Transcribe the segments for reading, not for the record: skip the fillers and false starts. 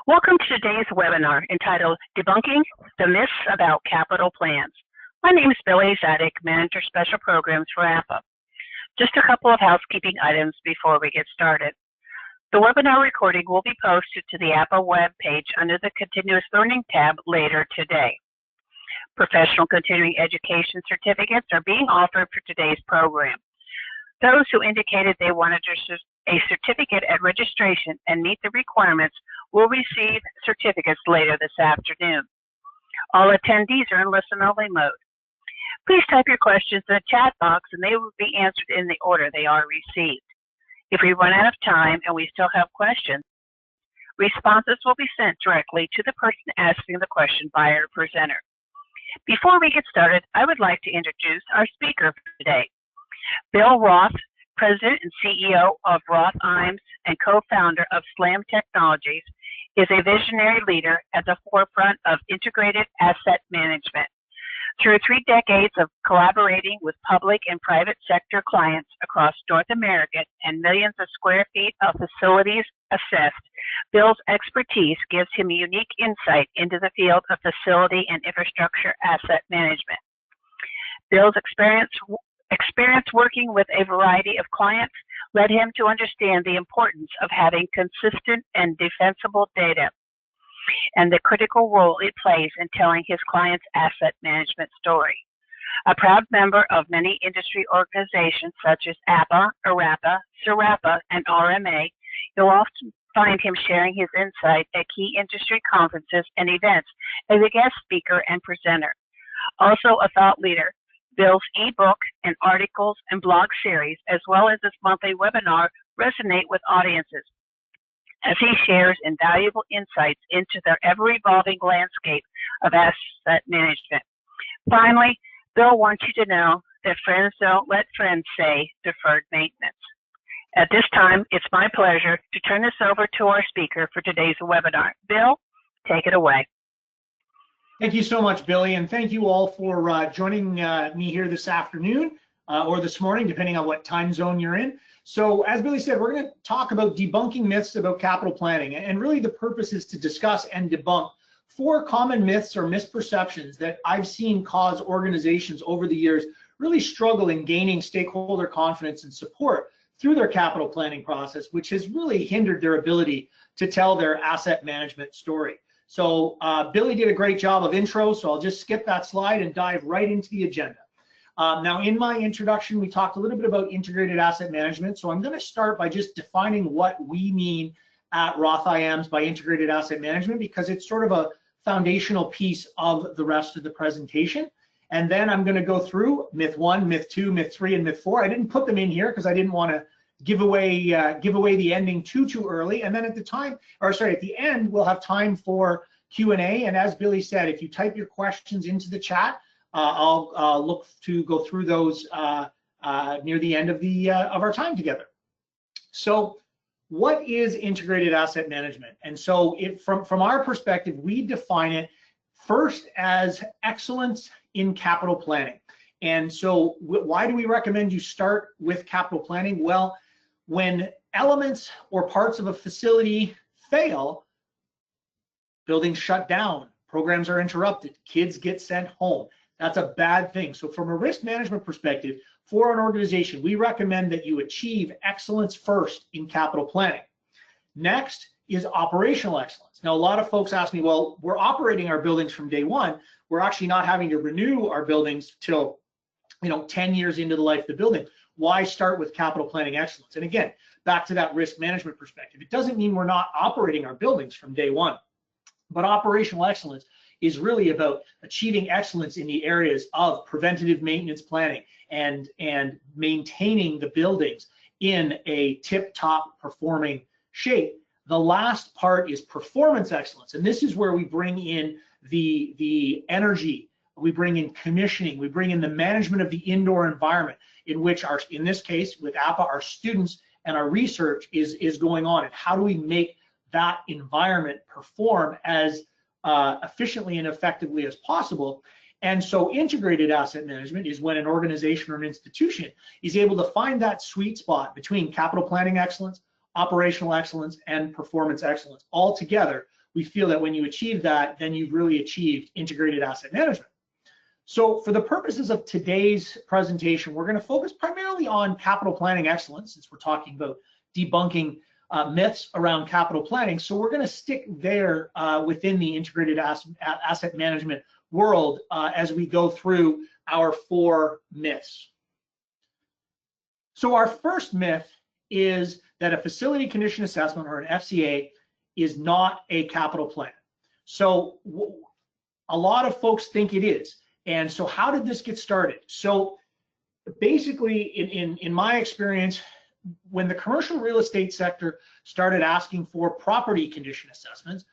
Welcome to today's webinar entitled Debunking the Myths About Capital Plans. My name is Billy Zadig, Manager Special Programs for APA. Just a couple of housekeeping items before we get started. The webinar recording will be posted to the APA web page under the Continuous Learning tab later today. Professional continuing education certificates are being offered for today's program. Those who indicated they wanted a certificate at registration and meet the requirements will receive certificates later this afternoon. All attendees are in listen-only mode. Please type your questions in the chat box and they will be answered in the order they are received. If we run out of time and we still have questions, responses will be sent directly to the person asking the question by our presenter. Before we get started, I would like to introduce our speaker for today. Bill Roth, President and CEO of Roth IMES and co-founder of SLAM Technologies, is a visionary leader at the forefront of integrated asset management. Through 3 decades of collaborating with public and private sector clients across North America and millions of square feet of facilities assessed, Bill's expertise gives him unique insight into the field of facility and infrastructure asset management. Bill's experience working with a variety of clients led him to understand the importance of having consistent and defensible data and the critical role it plays in telling his clients' asset management story. A proud member of many industry organizations such as APA, ARAPA, SARAPA, and RMA, you'll often find him sharing his insight at key industry conferences and events as a guest speaker and presenter. Also a thought leader, Bill's ebook and articles and blog series, as well as his monthly webinar, resonate with audiences as he shares invaluable insights into the ever-evolving landscape of asset management. Finally, Bill wants you to know that friends don't let friends say deferred maintenance. At this time, it's my pleasure to turn this over to our speaker for today's webinar. Bill, take it away. Thank you so much, Billy, and thank you all for joining me here this afternoon or this morning, depending on what time zone you're in. So as Billy said, we're going to talk about debunking myths about capital planning, and really the purpose is to discuss and debunk 4 common myths or misperceptions that I've seen cause organizations over the years really struggle in gaining stakeholder confidence and support through their capital planning process, which has really hindered their ability to tell their asset management story. So Billy did a great job of intro, so I'll just skip that slide and dive right into the agenda. Now, in my introduction, we talked a little bit about integrated asset management, so I'm going to start by just defining what we mean at Roth IMES by integrated asset management, because it's sort of a foundational piece of the rest of the presentation. And then I'm going to go through myth 1, myth 2, myth 3, and myth 4. I didn't put them in here because I didn't want to give away the ending too early. And then at the end, we'll have time for Q&A. And as Billy said, if you type your questions into the chat, I'll look to go through those near the end of our time together. So what is integrated asset management? And so from our perspective, we define it first as excellence in capital planning. And so why do we recommend you start with capital planning? Well, when elements or parts of a facility fail, buildings shut down, programs are interrupted, kids get sent home. That's a bad thing. So from a risk management perspective, for an organization, we recommend that you achieve excellence first in capital planning. Next is operational excellence. Now, a lot of folks ask me, well, we're operating our buildings from day one. We're actually not having to renew our buildings till 10 years into the life of the building. Why start with capital planning excellence? And again, back to that risk management perspective. It doesn't mean we're not operating our buildings from day one, but operational excellence is really about achieving excellence in the areas of preventative maintenance planning and maintaining the buildings in a tip-top performing shape. The last part is performance excellence, and this is where we bring in the energy, we bring in commissioning, we bring in the management of the indoor environment in which in this case with APA, our students and our research is going on, and how do we make that environment perform as efficiently and effectively as possible. And so integrated asset management is when an organization or an institution is able to find that sweet spot between capital planning excellence, operational excellence, and performance excellence all together we feel that when you achieve that, then you've really achieved integrated asset management. So for the purposes of today's presentation, we're going to focus primarily on capital planning excellence, since we're talking about debunking myths around capital planning. So we're going to stick there within the integrated asset management world as we go through our 4 myths. So our first myth is that a facility condition assessment, or an FCA, is not a capital plan. So a lot of folks think it is. And so how did this get started? So basically, in my experience, when the commercial real estate sector started asking for property condition assessments,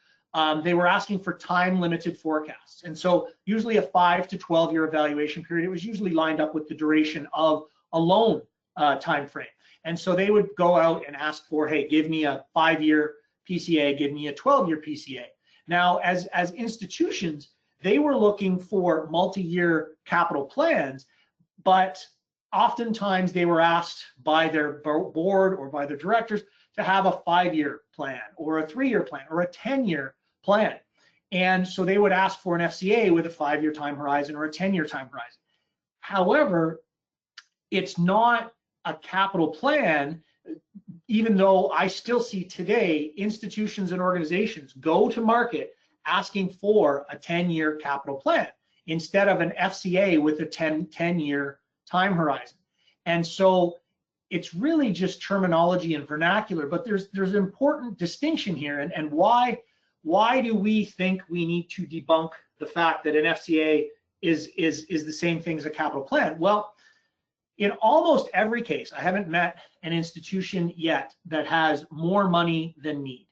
they were asking for time-limited forecasts. And so usually a 5 to 12-year evaluation period. It was usually lined up with the duration of a loan time frame. And so they would go out and ask for, hey, give me a 5-year PCA, give me a 12-year PCA. Now, as institutions, they were looking for multi-year capital plans, but oftentimes they were asked by their board or by their directors to have a 5-year plan or a 3-year plan or a 10-year plan. And so they would ask for an FCA with a 5-year time horizon or a 10-year time horizon. However, it's not a capital plan, even though I still see today institutions and organizations go to market asking for a 10-year capital plan instead of an FCA with a 10-year time horizon. And so it's really just terminology and vernacular, but there's an important distinction here. And why do we think we need to debunk the fact that an FCA is the same thing as a capital plan? Well, in almost every case, I haven't met an institution yet that has more money than need.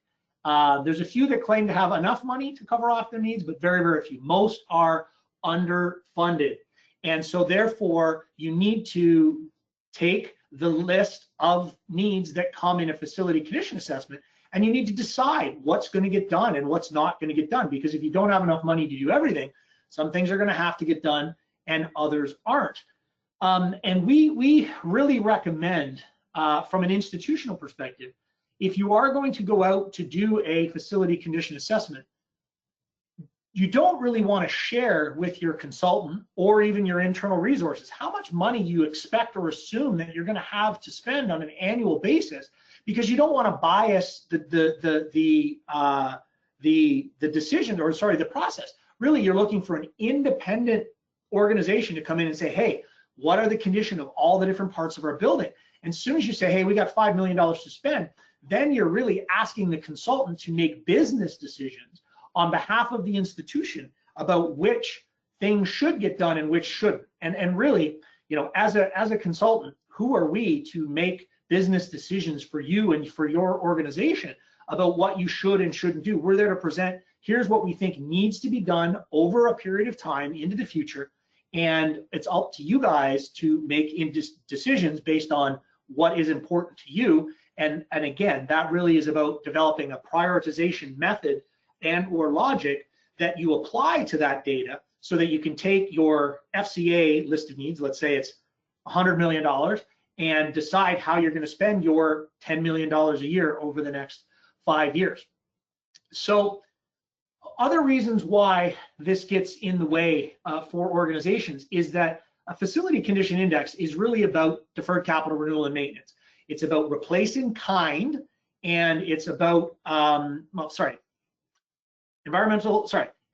There's a few that claim to have enough money to cover off their needs, but very, very few. Most are underfunded. And so therefore, you need to take the list of needs that come in a facility condition assessment, and you need to decide what's going to get done and what's not going to get done. Because if you don't have enough money to do everything, some things are going to have to get done and others aren't. And we really recommend, from an institutional perspective, if you are going to go out to do a facility condition assessment, you don't really want to share with your consultant or even your internal resources how much money you expect or assume that you're going to have to spend on an annual basis, because you don't want to bias the decision, or sorry, the process. Really, you're looking for an independent organization to come in and say, hey, what are the condition of all the different parts of our building? And as soon as you say, hey, we got $5 million to spend, then you're really asking the consultant to make business decisions on behalf of the institution about which things should get done and which shouldn't. And really, you know, as a consultant, who are we to make business decisions for you and for your organization about what you should and shouldn't do? We're there to present, here's what we think needs to be done over a period of time into the future, and it's up to you guys to make decisions based on what is important to you. And again, that really is about developing a prioritization method and or logic that you apply to that data, so that you can take your FCA list of needs, let's say it's $100 million, and decide how you're going to spend your $10 million a year over the next 5 years. So other reasons why this gets in the way for organizations is that a facility condition index is really about deferred capital renewal and maintenance. It's about replace in kind, and it's about,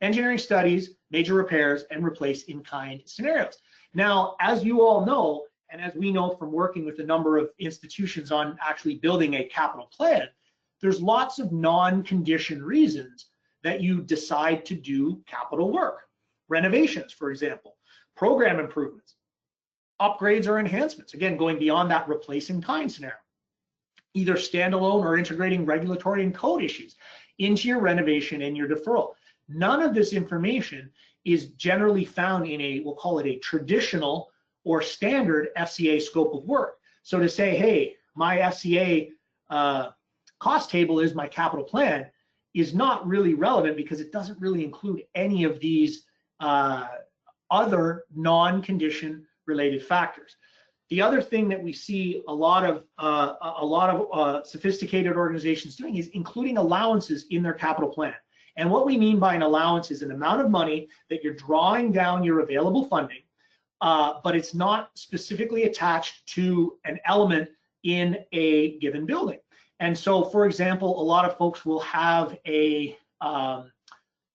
engineering studies, major repairs, and replace in kind scenarios. Now, as you all know, and as we know from working with a number of institutions on actually building a capital plan, there's lots of non-condition reasons that you decide to do capital work. Renovations, for example, program improvements, upgrades or enhancements, again, going beyond that replace in kind scenario. Either standalone or integrating regulatory and code issues into your renovation and your deferral. None of this information is generally found in a, we'll call it a traditional or standard FCA scope of work. So to say, hey, my FCA cost table is my capital plan is not really relevant, because it doesn't really include any of these other non-condition related factors. The other thing that we see a lot of sophisticated organizations doing is including allowances in their capital plan. And what we mean by an allowance is an amount of money that you're drawing down your available funding, but it's not specifically attached to an element in a given building. And so, for example, a lot of folks will have a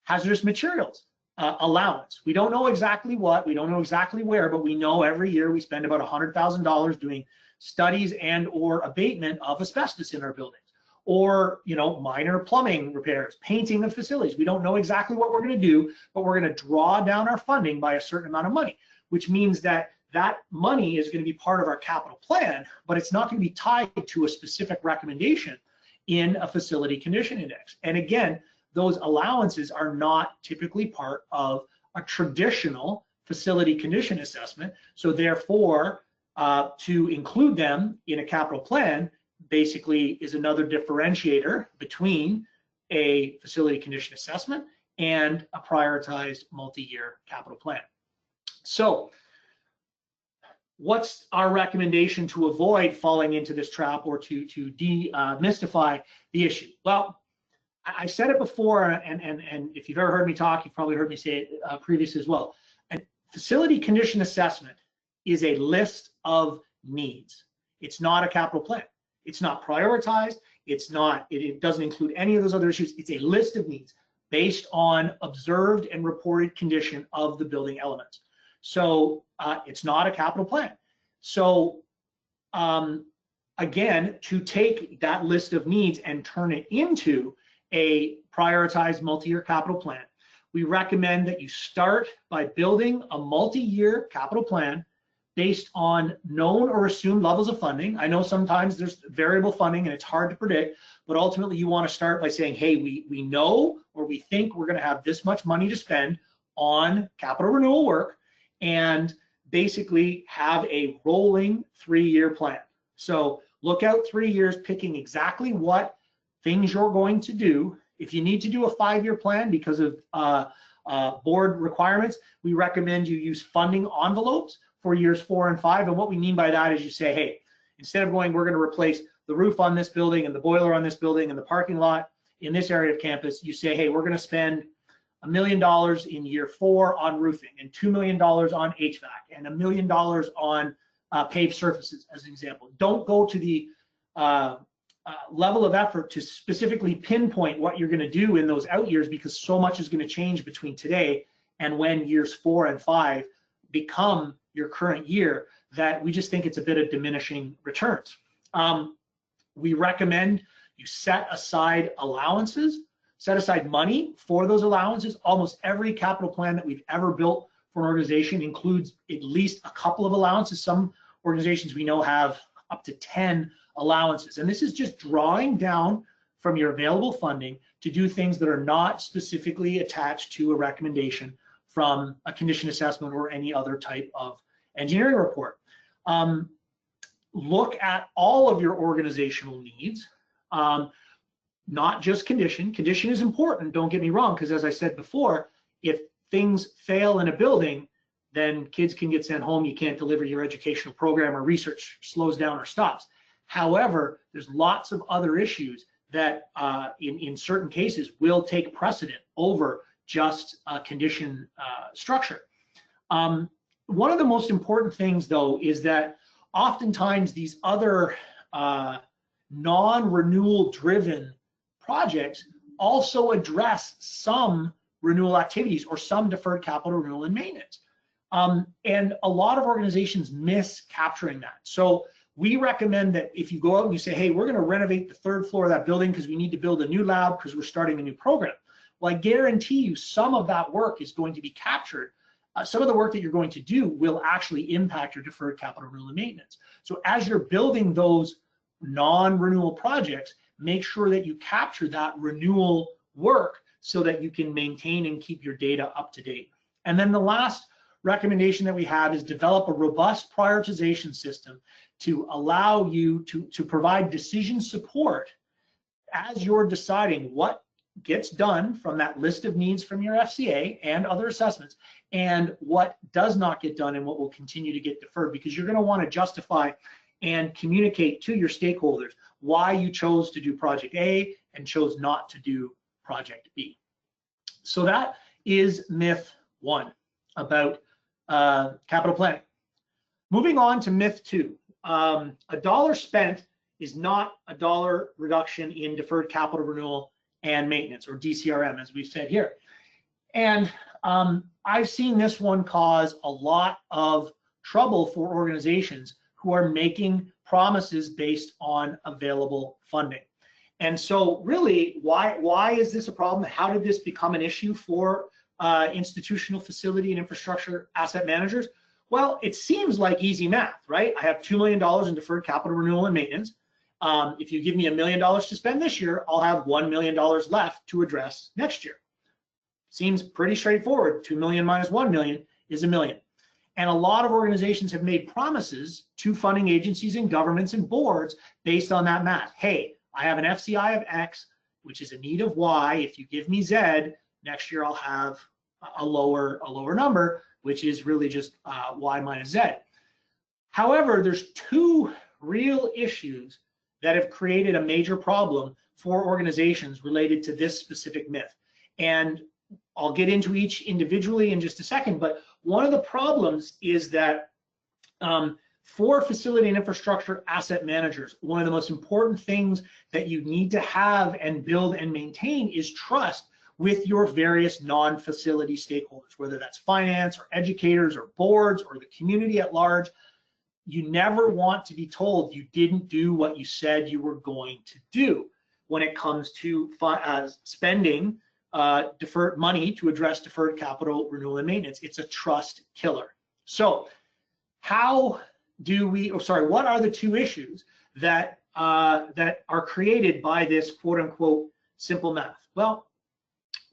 hazardous materials allowance. We don't know exactly what, we don't know exactly where, but we know every year we spend about $100,000 doing studies and or abatement of asbestos in our buildings, or minor plumbing repairs, painting of facilities. We don't know exactly what we're going to do, but we're going to draw down our funding by a certain amount of money, which means that that money is going to be part of our capital plan, but it's not going to be tied to a specific recommendation in a facility condition index. And again, those allowances are not typically part of a traditional facility condition assessment. So therefore, to include them in a capital plan basically is another differentiator between a facility condition assessment and a prioritized multi-year capital plan. So what's our recommendation to avoid falling into this trap or to demystify the issue? Well, I said it before, and if you've ever heard me talk, you've probably heard me say it previously as well. A facility condition assessment is a list of needs. It's not a capital plan. It's not prioritized. It's not. It doesn't include any of those other issues. It's a list of needs based on observed and reported condition of the building elements. So it's not a capital plan. So again, to take that list of needs and turn it into a prioritized multi-year capital plan, we recommend that you start by building a multi-year capital plan based on known or assumed levels of funding. I know sometimes there's variable funding and it's hard to predict, but ultimately you want to start by saying, hey, we know or we think we're going to have this much money to spend on capital renewal work, and basically have a rolling 3-year plan. So look out 3 years, picking exactly what things you're going to do. If you need to do a 5-year plan because of board requirements, we recommend you use funding envelopes for years 4 and 5. And what we mean by that is you say, hey, instead of going, we're going to replace the roof on this building and the boiler on this building and the parking lot in this area of campus, you say, hey, we're going to spend $1 million in year 4 on roofing, and $2 million on HVAC, and $1 million on paved surfaces, as an example. Don't go to the level of effort to specifically pinpoint what you're going to do in those out years, because so much is going to change between today and when years 4 and 5 become your current year, that we just think it's a bit of diminishing returns. We recommend you set aside allowances, set aside money for those allowances. Almost every capital plan that we've ever built for an organization includes at least a couple of allowances. Some organizations we know have up to 10 allowances. And this is just drawing down from your available funding to do things that are not specifically attached to a recommendation from a condition assessment or any other type of engineering report. Look at all of your organizational needs, not just condition. Condition is important, don't get me wrong, because as I said before, if things fail in a building, then kids can get sent home, you can't deliver your educational program, or research slows down or stops. However, there's lots of other issues that in certain cases will take precedent over just condition structure. One of the most important things, though, is that oftentimes these other non-renewal driven projects also address some renewal activities or some deferred capital renewal and maintenance. And a lot of organizations miss capturing that. So we recommend that if you go out and you say, hey, we're going to renovate the 3rd floor of that building because we need to build a new lab because we're starting a new program. Well, I guarantee you some of that work is going to be captured. Some of the work that you're going to do will actually impact your deferred capital renewal and maintenance. So as you're building those non-renewal projects, make sure that you capture that renewal work so that you can maintain and keep your data up to date. And then the last recommendation that we have is develop a robust prioritization system to allow you to provide decision support as you're deciding what gets done from that list of needs from your FCA and other assessments, and what does not get done and what will continue to get deferred, because you're going to want to justify and communicate to your stakeholders why you chose to do project A and chose not to do project B. So that is myth 1 about capital planning. Moving on to myth 2, a dollar spent is not a dollar reduction in deferred capital renewal and maintenance, or DCRM, as we've said here. And I've seen this one cause a lot of trouble for organizations who are making promises based on available funding. And so really, why is this a problem? How did this become an issue for institutional facility and infrastructure asset managers? Well, it seems like easy math, right? I have $2 million in deferred capital renewal and maintenance. If you give me $1 million to spend this year, I'll have $1 million left to address next year. Seems pretty straightforward. 2 million minus 1 million is $1 million. And a lot of organizations have made promises to funding agencies and governments and boards based on that math. Hey, I have an FCI of X, which is a need of Y. If you give me Z, next year I'll have a lower number, which is really just Y minus Z. However, there's 2 real issues that have created a major problem for organizations related to this specific myth. And I'll get into each individually in just a second, but one of the problems is that for facility and infrastructure asset managers, one of the most important things that you need to have and build and maintain is trust with your various non-facility stakeholders, whether that's finance or educators or boards or the community at large. You never want to be told you didn't do what you said you were going to do when it comes to spending deferred money to address deferred capital renewal and maintenance. It's a trust killer. So how do we, what are the 2 issues that are created by this quote unquote simple math? Well,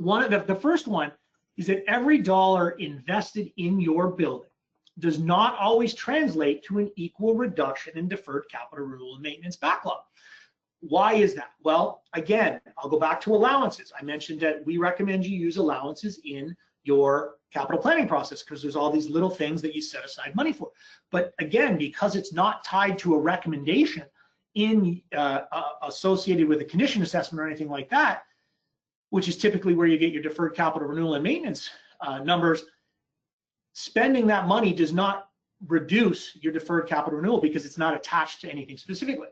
the first one is that every dollar invested in your building does not always translate to an equal reduction in deferred capital renewal and maintenance backlog. Why is that? Well, again, I'll go back to allowances. I mentioned that we recommend you use allowances in your capital planning process because there's all these little things that you set aside money for. But again, because it's not tied to a recommendation in associated with a condition assessment or anything like that, which is typically where you get your deferred capital renewal and maintenance numbers, spending that money does not reduce your deferred capital renewal because it's not attached to anything specifically.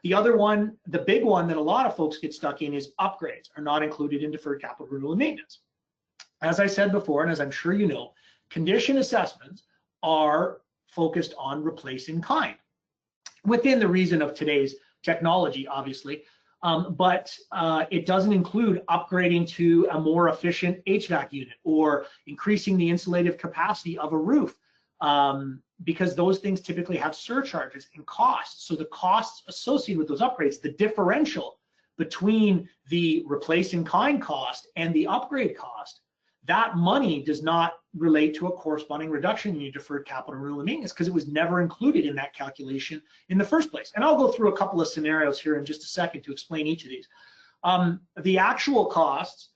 The other one, the big one that a lot of folks get stuck in is upgrades are not included in deferred capital renewal and maintenance. As I said before, and as I'm sure you know, condition assessments are focused on replacing kind within the reason of today's technology, obviously, but it doesn't include upgrading to a more efficient HVAC unit or increasing the insulative capacity of a roof, because those things typically have surcharges and costs. So the costs associated with those upgrades, the differential between the replacing kind cost and the upgrade cost, that money does not relate to a corresponding reduction in your deferred capital renewal and maintenance because it was never included in that calculation in the first place. And I'll go through a couple of scenarios here in just a second to explain each of these. The actual costs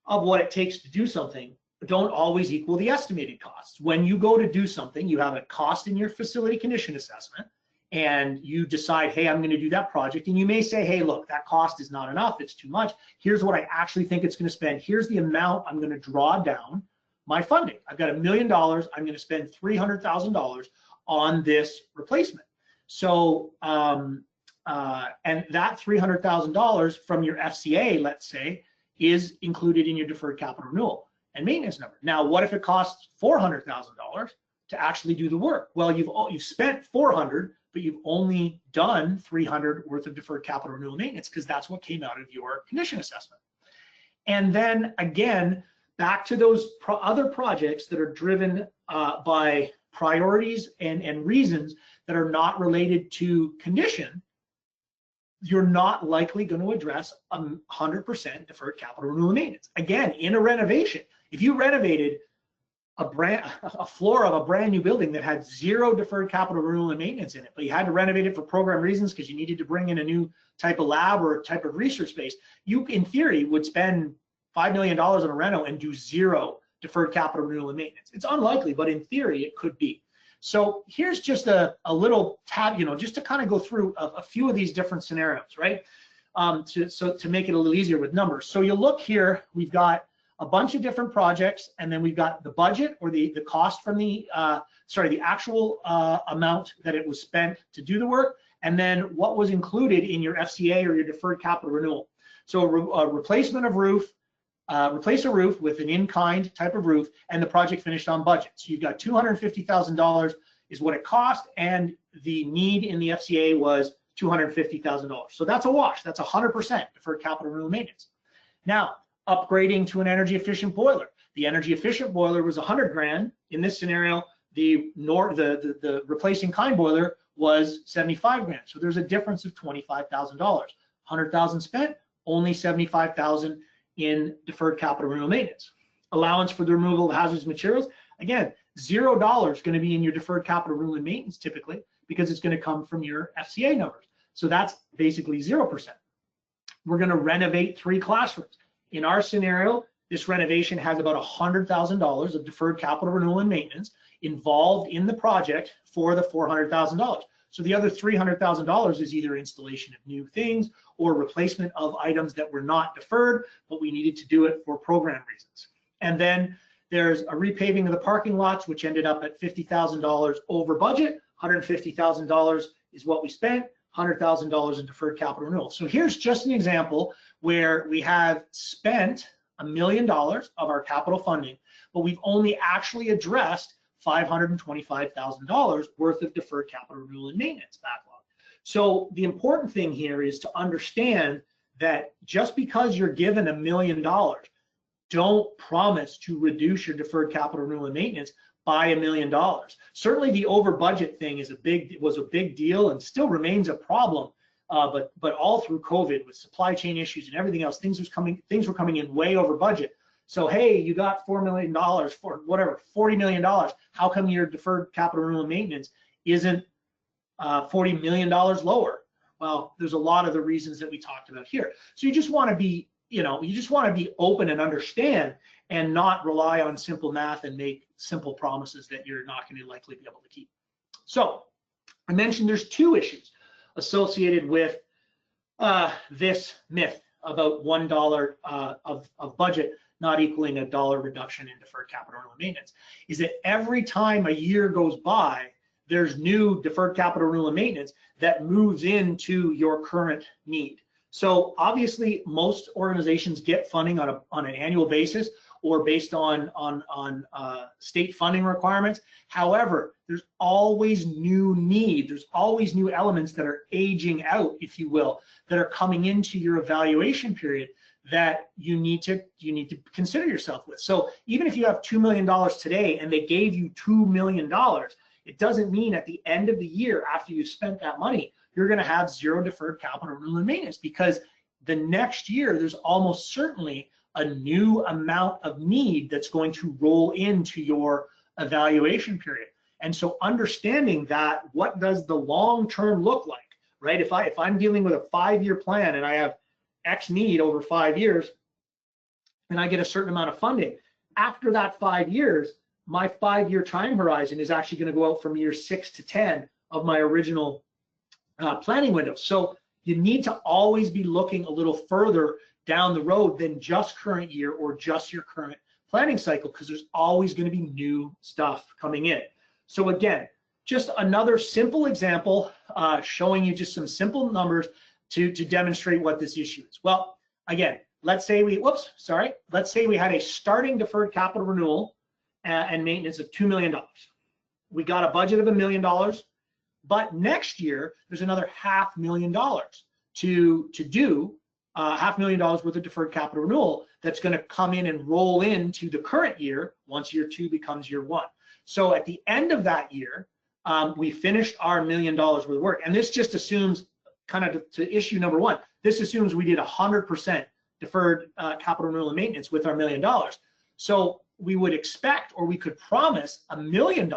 of what it takes to do something don't always equal the estimated costs. When you go to do something, you have a cost in your facility condition assessment, and you decide, hey, I'm going to do that project, and you may say, hey, look, that cost is not enough, it's too much. Here's what I actually think it's going to spend. Here's the amount I'm going to draw down my funding. I've got $1 million. I'm going to spend $300,000 on this replacement. So, and that $300,000 from your FCA, let's say, is included in your deferred capital renewal and maintenance number. Now, what if it costs $400,000 to actually do the work? Well, you've spent $400,000, but you've only done $300,000 worth of deferred capital renewal and maintenance because that's what came out of your condition assessment. And then again, back to those other projects that are driven by priorities and reasons that are not related to condition, you're not likely going to address 100% deferred capital renewal and maintenance. Again, in a renovation, if you renovated a floor of a brand new building that had zero deferred capital renewal and maintenance in it, but you had to renovate it for program reasons because you needed to bring in a new type of lab or type of research space, you in theory would spend $5 million on a reno and do zero deferred capital renewal and maintenance. It's unlikely, but in theory it could be. So here's just a little tab, just to kind of go through a few of these different scenarios, right? To make it a little easier with numbers. So you look here, we've got a bunch of different projects, and then we've got the budget or the cost from the actual amount that it was spent to do the work, and then what was included in your FCA or your deferred capital renewal. So a replacement of roof, replace a roof with an in-kind type of roof, and the project finished on budget. So you've got $250,000 is what it cost, and the need in the FCA was $250,000. So that's a wash. That's 100% deferred capital renewal maintenance. Now, upgrading to an energy efficient boiler. The energy efficient boiler was 100 grand. In this scenario, the replacing kind boiler was 75 grand. So there's a difference of $25,000. 100,000 spent, only 75,000 in deferred capital renewal maintenance. Allowance for the removal of hazardous materials. Again, $0 going to be in your deferred capital renewal and maintenance typically, because it's going to come from your FCA numbers. So that's basically 0%. We're going to renovate 3 classrooms. In our scenario, this renovation has about $100,000 of deferred capital renewal and maintenance involved in the project for the $400,000. So the other $300,000 is either installation of new things or replacement of items that were not deferred, but we needed to do it for program reasons. And then there's a repaving of the parking lots, which ended up at $50,000 over budget. $150,000 is what we spent, $100,000 in deferred capital renewal. So here's just an example where we have spent $1 million of our capital funding, but we've only actually addressed $525,000 worth of deferred capital renewal and maintenance backlog. So the important thing here is to understand that just because you're given $1 million, don't promise to reduce your deferred capital renewal and maintenance by $1 million. Certainly the over budget thing was a big deal and still remains a problem. But all through COVID with supply chain issues and everything else, things were coming in way over budget. So hey, you got $4 million for whatever, $40 million. How come your deferred capital renewal and maintenance isn't $40 million lower? Well, there's a lot of the reasons that we talked about here. So you just want to be, you just want to be open and understand and not rely on simple math and make simple promises that you're not going to likely be able to keep. So I mentioned there's 2 issues associated with this myth about $1 of budget not equaling $1 reduction in deferred capital renewal maintenance, is that every time a year goes by, there's new deferred capital renewal maintenance that moves into your current need. So obviously most organizations get funding on an annual basis or based on state funding requirements. However, there's always new need. There's always new elements that are aging out, if you will, that are coming into your evaluation period that you need to consider yourself with. So even if you have $2 million today and they gave you $2 million, it doesn't mean at the end of the year after you've spent that money, you're going to have 0 deferred capital renewal and maintenance, because the next year there's almost certainly a new amount of need that's going to roll into your evaluation period. And so understanding that, what does the long term look like, right? If I'm dealing with a 5-year plan and I have X need over 5 years and I get a certain amount of funding, after that 5 years, my 5-year time horizon is actually going to go out from year 6 to 10 of my original planning window. So you need to always be looking a little further down the road than just current year or just your current planning cycle, because there's always going to be new stuff coming in. So again, just another simple example showing you just some simple numbers to demonstrate what this issue is. Well, again, let's say we had a starting deferred capital renewal and maintenance of $2 million. We got a budget of $1 million, but next year there's another $500,000 to do $500,000 worth of deferred capital renewal that's going to come in and roll into the current year once year 2 becomes year 1. So at the end of that year, we finished our $1 million worth of work, and this just assumes, kind of to issue number 1, this assumes we did 100% deferred capital renewal and maintenance with our $1 million. So we would expect, or we could promise, $1 million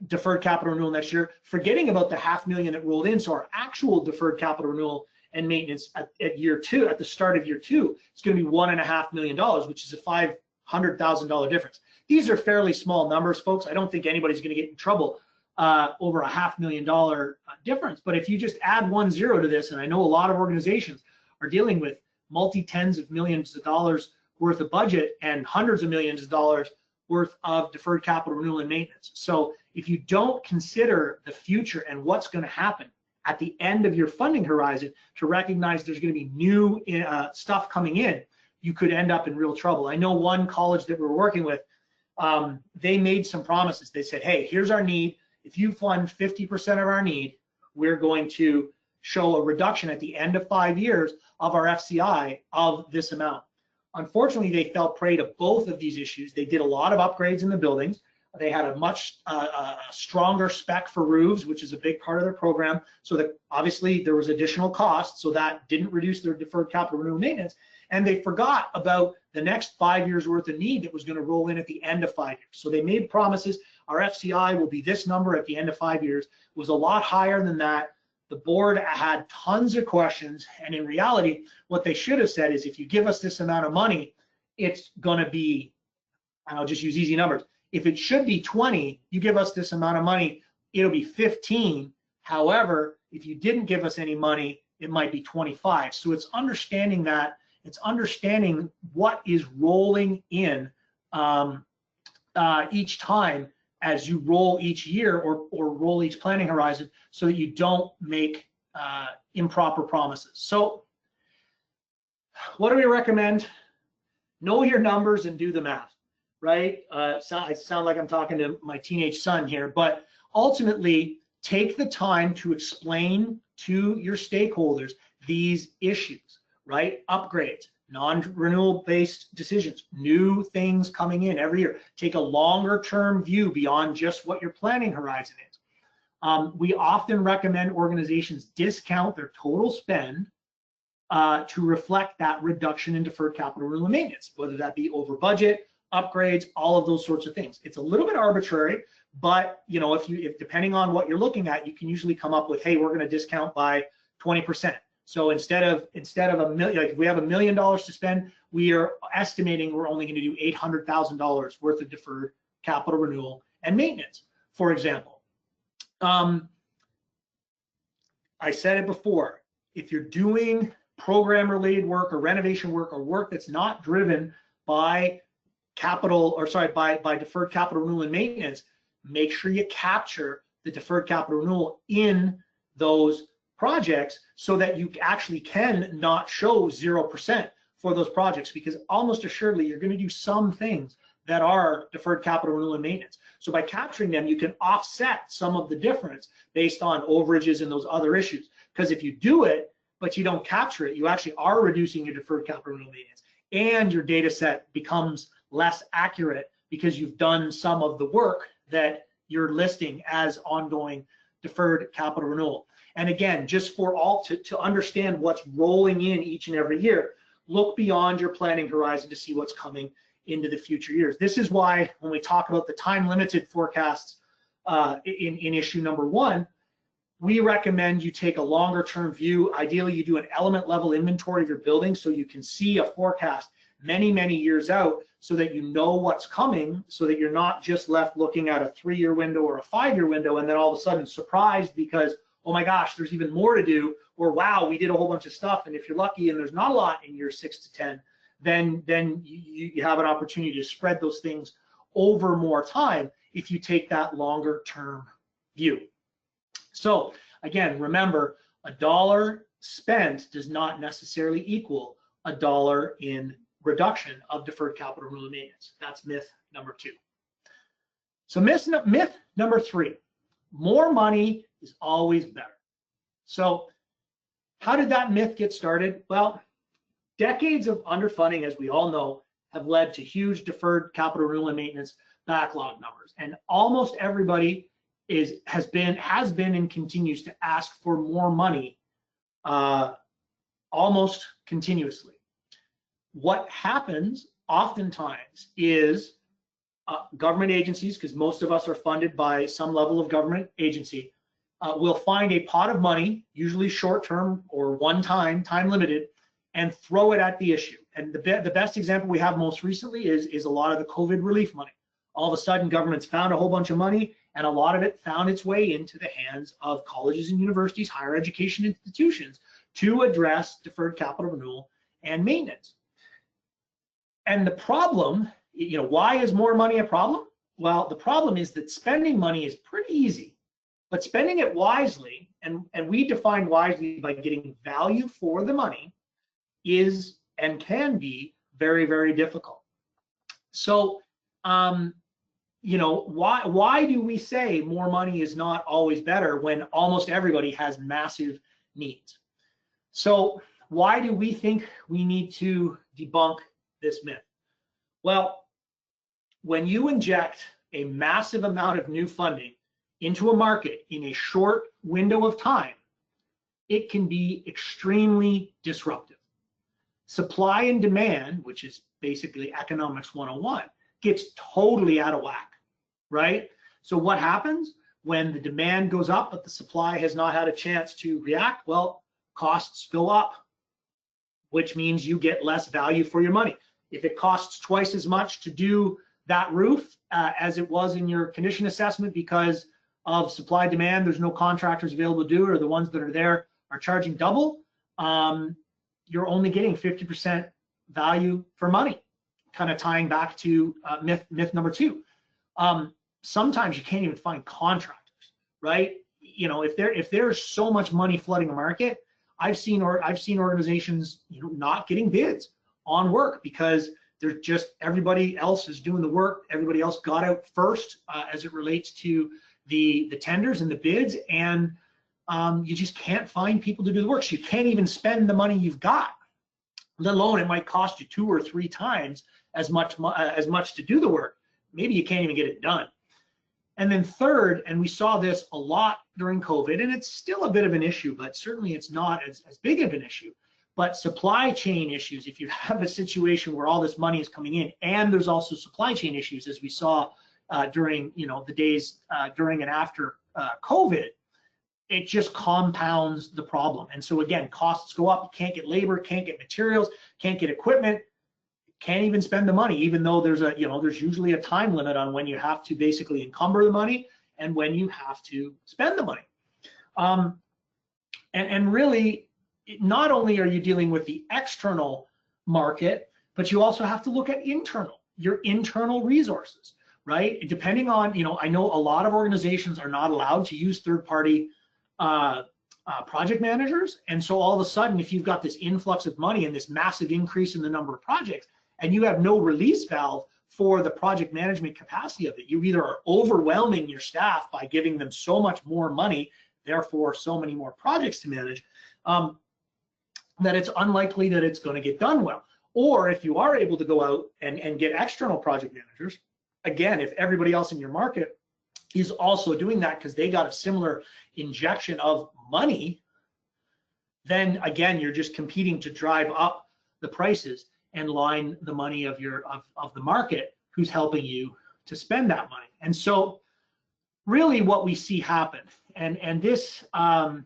deferred capital renewal next year, forgetting about the $500,000 that rolled in. So our actual deferred capital renewal and maintenance at year 2, at the start of year 2, it's going to be $1.5 million, which is a $500,000 difference. These are fairly small numbers, folks. I don't think anybody's going to get in trouble over a $500,000 difference. But if you just add 1 0 to this, and I know a lot of organizations are dealing with multi-tens of millions of dollars worth of budget and hundreds of millions of dollars worth of deferred capital renewal and maintenance. So if you don't consider the future and what's going to happen at the end of your funding horizon to recognize there's going to be new stuff coming in, you could end up in real trouble. I know one college that we were working with, they made some promises. They said, hey, here's our need. If you fund 50% of our need, we're going to show a reduction at the end of 5 years of our FCI of this amount. Unfortunately, they fell prey to both of these issues. They did a lot of upgrades in the buildings. They had a much stronger spec for roofs, which is a big part of their program. So that obviously there was additional cost, so that didn't reduce their deferred capital renewal maintenance. And they forgot about the next 5 years worth of need that was going to roll in at the end of 5 years. So they made promises. Our FCI will be this number at the end of 5 years. It was a lot higher than that. The board had tons of questions, and in reality, what they should have said is, if you give us this amount of money, it's going to be, and I'll just use easy numbers. If it should be 20, you give us this amount of money, it'll be 15. However, if you didn't give us any money, it might be 25. So it's understanding that, it's understanding what is rolling in each time as you roll each year or roll each planning horizon, so that you don't make improper promises. So what do we recommend? Know your numbers and do the math, right? I sound like I'm talking to my teenage son here, but ultimately take the time to explain to your stakeholders these issues, right? Upgrades, non-renewal based decisions, new things coming in every year. Take a longer term view beyond just what your planning horizon is. We often recommend organizations discount their total spend to reflect that reduction in deferred capital renewal and maintenance, whether that be over budget, upgrades, all of those sorts of things. It's a little bit arbitrary, but you know, if depending on what you're looking at, you can usually come up with, hey, we're going to discount by 20%. So instead of $1 million, like if we have $1 million to spend, we are estimating we're only going to do $800,000 worth of deferred capital renewal and maintenance, for example. I said it before, if you're doing program related work or renovation work or work that's not driven by by deferred capital renewal and maintenance, make sure you capture the deferred capital renewal in those projects so that you actually can not show 0% for those projects, because almost assuredly you're going to do some things that are deferred capital renewal and maintenance. So by capturing them, you can offset some of the difference based on overages and those other issues. Because if you do it, but you don't capture it, you actually are reducing your deferred capital renewal maintenance, and your data set becomes less accurate because you've done some of the work that you're listing as ongoing deferred capital renewal. And again, just for all to understand what's rolling in each and every year, look beyond your planning horizon to see what's coming into the future years. This is why when we talk about the time limited forecasts in issue number 1, we recommend you take a longer term view. Ideally, you do an element level inventory of your building so you can see a forecast many, many years out, so that you know what's coming, so that you're not just left looking at a 3-year window or a 5-year window and then all of a sudden surprised because, oh my gosh, there's even more to do, or wow, we did a whole bunch of stuff. And if you're lucky and there's not a lot in year 6 to 10, then you have an opportunity to spread those things over more time if you take that longer term view. So again, remember, $1 spent does not necessarily equal $1 in reduction of deferred capital renewal and maintenance. That's myth number 2. So myth number 3, more money is always better. So how did that myth get started? Well, decades of underfunding, as we all know, have led to huge deferred capital renewal and maintenance backlog numbers. And almost everybody has been and continues to ask for more money almost continuously. What happens oftentimes is government agencies, because most of us are funded by some level of government agency, will find a pot of money, usually short-term or one-time, time-limited, and throw it at the issue. And the best example we have most recently is a lot of the COVID relief money. All of a sudden, governments found a whole bunch of money, and a lot of it found its way into the hands of colleges and universities, higher education institutions, to address deferred capital renewal and maintenance. And the problem, why is more money a problem? Well, the problem is that spending money is pretty easy, but spending it wisely, and we define wisely by getting value for the money, is and can be very, very difficult. So, why do we say more money is not always better when almost everybody has massive needs? So why do we think we need to debunk this myth? Well, when you inject a massive amount of new funding into a market in a short window of time, it can be extremely disruptive. Supply and demand, which is basically economics 101, gets totally out of whack, right? So what happens when the demand goes up but the supply has not had a chance to react? Well, costs go up, which means you get less value for your money. If it costs twice as much to do that roof as it was in your condition assessment because of supply demand, there's no contractors available to do it, or the ones that are there are charging double, you're only getting 50% value for money, kind of tying back to myth number 2. Sometimes you can't even find contractors, right? If there's so much money flooding the market, I've seen organizations not getting bids on work because there's just everybody else is doing the work. Everybody else got out first as it relates to the tenders and the bids, and you just can't find people to do the work. So you can't even spend the money you've got, let alone it might cost you 2 or 3 times as much to do the work. Maybe you can't even get it done. And then third, and we saw this a lot during COVID, and it's still a bit of an issue, but certainly it's not as big of an issue, but supply chain issues. If you have a situation where all this money is coming in and there's also supply chain issues, as we saw during the days during and after COVID, it just compounds the problem. And so again, costs go up. You can't get labor, can't get materials, can't get equipment, can't even spend the money, even though there's usually a time limit on when you have to basically encumber the money and when you have to spend the money. And really, not only are you dealing with the external market, but you also have to look at your internal resources, right? Depending on, I know a lot of organizations are not allowed to use third-party project managers. And so all of a sudden, if you've got this influx of money and this massive increase in the number of projects, and you have no release valve for the project management capacity of it, you either are overwhelming your staff by giving them so much more money, therefore so many more projects to manage, that it's unlikely that it's going to get done well. Or if you are able to go out and get external project managers, again, if everybody else in your market is also doing that because they got a similar injection of money, then again, you're just competing to drive up the prices and line the money of the market who's helping you to spend that money. And so really what we see happen, and this, I'll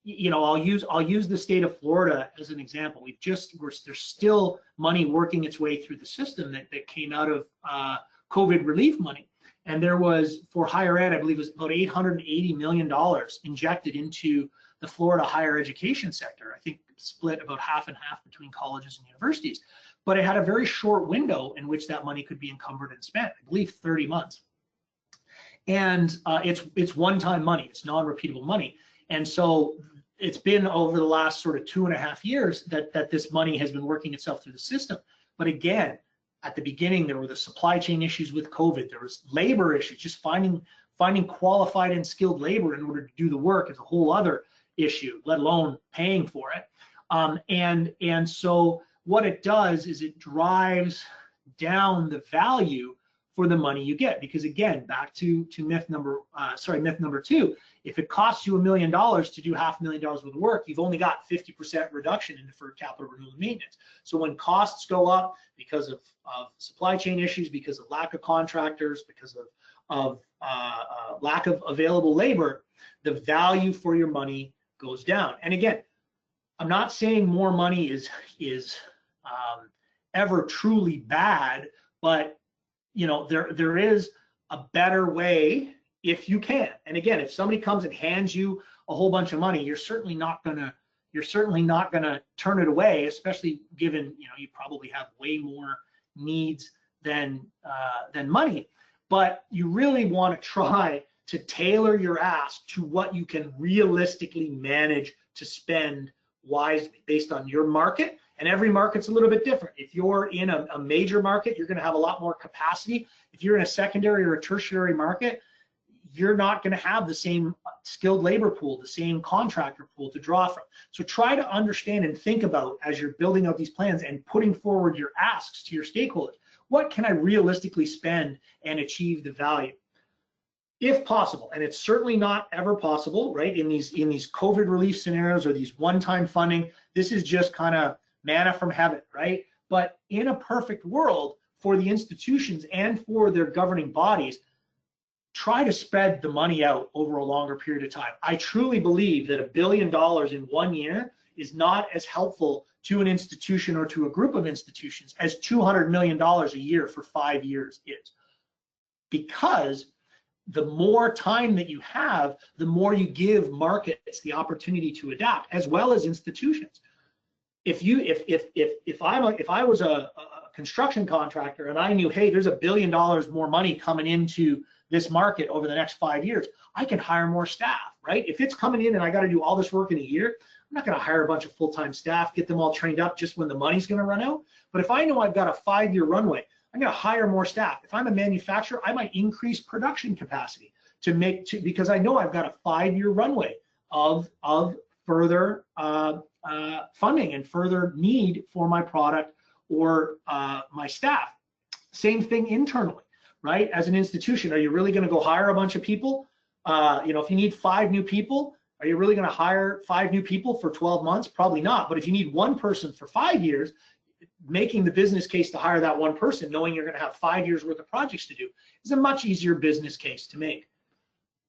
use the state of Florida as an example. There's still money working its way through the system that came out of COVID relief money. And there was, for higher ed, I believe it was about $880 million injected into the Florida higher education sector. I think split about half and half between colleges and universities. But it had a very short window in which that money could be encumbered and spent, I believe 30 months. And it's one-time money, it's non-repeatable money. And so it's been over the last sort of 2.5 years that this money has been working itself through the system. But again, at the beginning, there were the supply chain issues with COVID. There was labor issues. Just finding qualified and skilled labor in order to do the work is a whole other issue, let alone paying for it. And so what it does is it drives down the value for the money you get. Because again, back to myth number 2, if it costs you $1 million to do $500,000 worth of work, you've only got 50% reduction in deferred capital renewal and maintenance. So when costs go up because of supply chain issues, because of lack of contractors, because of lack of available labor, the value for your money goes down. And again, I'm not saying more money is ever truly bad, but there is a better way if you can. And again, if somebody comes and hands you a whole bunch of money, you're certainly not going to you're certainly not going to turn it away, especially given you probably have way more needs than money. But you really want to try to tailor your ask to what you can realistically manage to spend wisely based on your market. And every market's a little bit different. If you're in a major market, you're going to have a lot more capacity. If you're in a secondary or a tertiary market, you're not going to have the same skilled labor pool, the same contractor pool to draw from. So try to understand and think about, as you're building out these plans and putting forward your asks to your stakeholders, what can I realistically spend and achieve the value? If possible, and it's certainly not ever possible, right? In these COVID relief scenarios or these one-time funding, this is just kind of manna from heaven, right? But in a perfect world, for the institutions and for their governing bodies, try to spread the money out over a longer period of time. I truly believe that $1 billion in 1 year is not as helpful to an institution or to a group of institutions as $200 million a year for 5 years is. Because the more time that you have, the more you give markets the opportunity to adapt, as well as institutions. If I was a construction contractor and I knew, hey, there's $1 billion more money coming into this market over the next 5 years, I can hire more staff, right? If it's coming in and I got to do all this work in a year, I'm not going to hire a bunch of full-time staff, get them all trained up just when the money's going to run out. But if I know I've got a 5-year runway, I'm going to hire more staff. If I'm a manufacturer, I might increase production capacity because I know I've got a 5-year runway of further funding and further need for my product or my staff. Same thing internally, right? As an institution, are you really going to go hire a bunch of people? If you need 5 new people, are you really going to hire 5 new people for 12 months? Probably not. But if you need 1 person for 5 years, making the business case to hire that 1 person, knowing you're going to have 5 years worth of projects to do, is a much easier business case to make.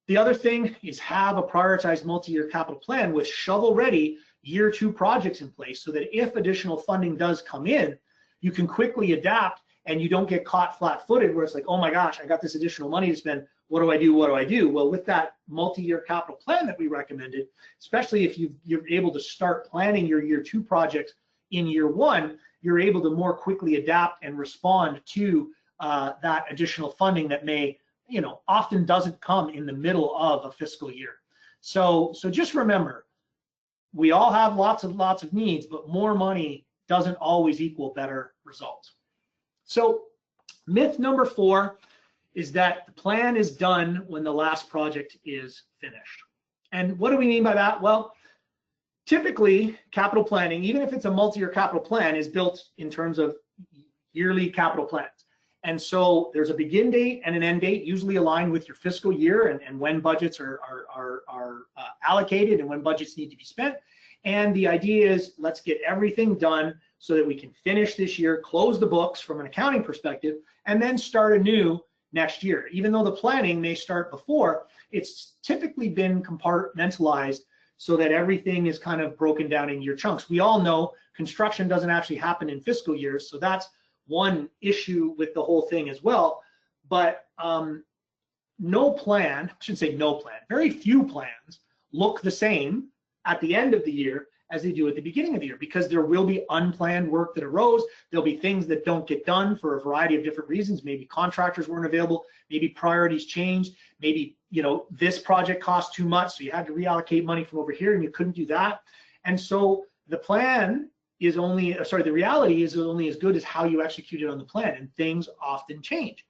The other thing is have a prioritized multi-year capital plan with shovel-ready year 2 projects in place, so that if additional funding does come in, you can quickly adapt and you don't get caught flat-footed where it's like, oh my gosh, I got this additional money to spend. What do I do? What do I do? Well, with that multi-year capital plan that we recommended, especially if you're able to start planning your year 2 projects in year 1, you're able to more quickly adapt and respond to that additional funding that may, often doesn't come in the middle of a fiscal year. So just remember, we all have lots of needs, but more money doesn't always equal better results. So myth number 4 is that the plan is done when the last project is finished. And what do we mean by that? Well, typically capital planning, even if it's a multi-year capital plan, is built in terms of yearly capital plans. And so there's a begin date and an end date, usually aligned with your fiscal year and when budgets are allocated and when budgets need to be spent. And the idea is, let's get everything done so that we can finish this year, close the books from an accounting perspective, and then start anew next year. Even though the planning may start before, it's typically been compartmentalized so that everything is kind of broken down in year chunks. We all know construction doesn't actually happen in fiscal years, so that's one issue with the whole thing as well. But no plan, I shouldn't say no plan, very few plans look the same at the end of the year as they do at the beginning of the year, because there will be unplanned work that arose. There'll be things that don't get done for a variety of different reasons. Maybe contractors weren't available, maybe priorities changed, maybe this project cost too much, so you had to reallocate money from over here and you couldn't do that. And so the plan is only, the reality is only as good as how you executed on the plan, and things often change.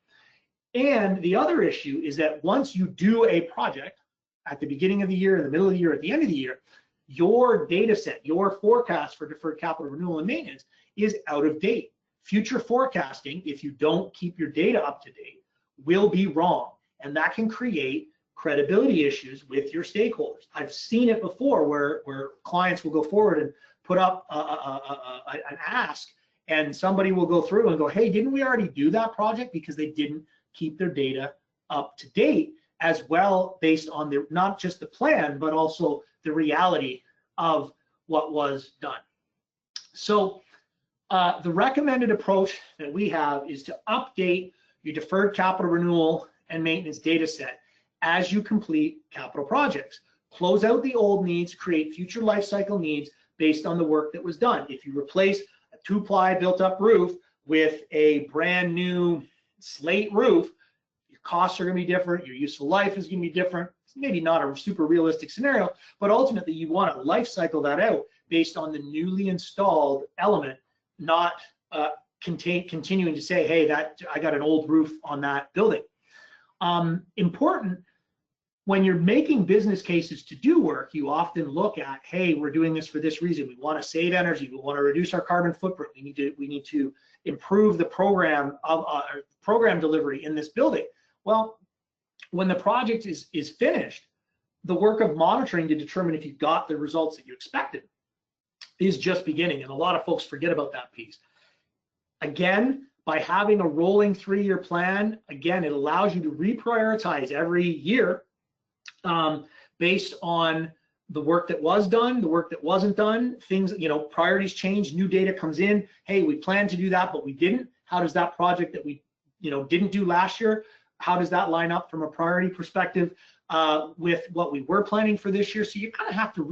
And the other issue is that once you do a project at the beginning of the year, in the middle of the year, at the end of the year, your data set, your forecast for deferred capital renewal and maintenance is out of date. Future forecasting, if you don't keep your data up to date, will be wrong. And that can create credibility issues with your stakeholders. I've seen it before where clients will go forward and put up an ask, and somebody will go through and go, hey, didn't we already do that project? Because they didn't keep their data up to date as well, based on not just the plan, but also the reality of what was done. So the recommended approach that we have is to update your deferred capital renewal and maintenance data set as you complete capital projects. close out the old needs, create future life cycle needs based on the work that was done. If you replace a 2-ply built-up roof with a brand new slate roof, your costs are going to be different, your useful life is going to be different. It's maybe not a super realistic scenario, but ultimately you want to life cycle that out based on the newly installed element, not continuing to say, hey, that I got an old roof on that building. Important, when you're making business cases to do work, you often look at, hey, we're doing this for this reason. We want to save energy. We want to reduce our carbon footprint. We need to improve the program of program delivery in this building. Well, when the project is finished, the work of monitoring to determine if you got the results that you expected is just beginning, and a lot of folks forget about that piece. Again, by having a rolling 3-year plan, again, it allows you to reprioritize every year based on the work that was done, the work that wasn't done, things, priorities change, new data comes in. Hey, we planned to do that, but we didn't. How does that project that we, didn't do last year, how does that line up from a priority perspective with what we were planning for this year? So you kind of have to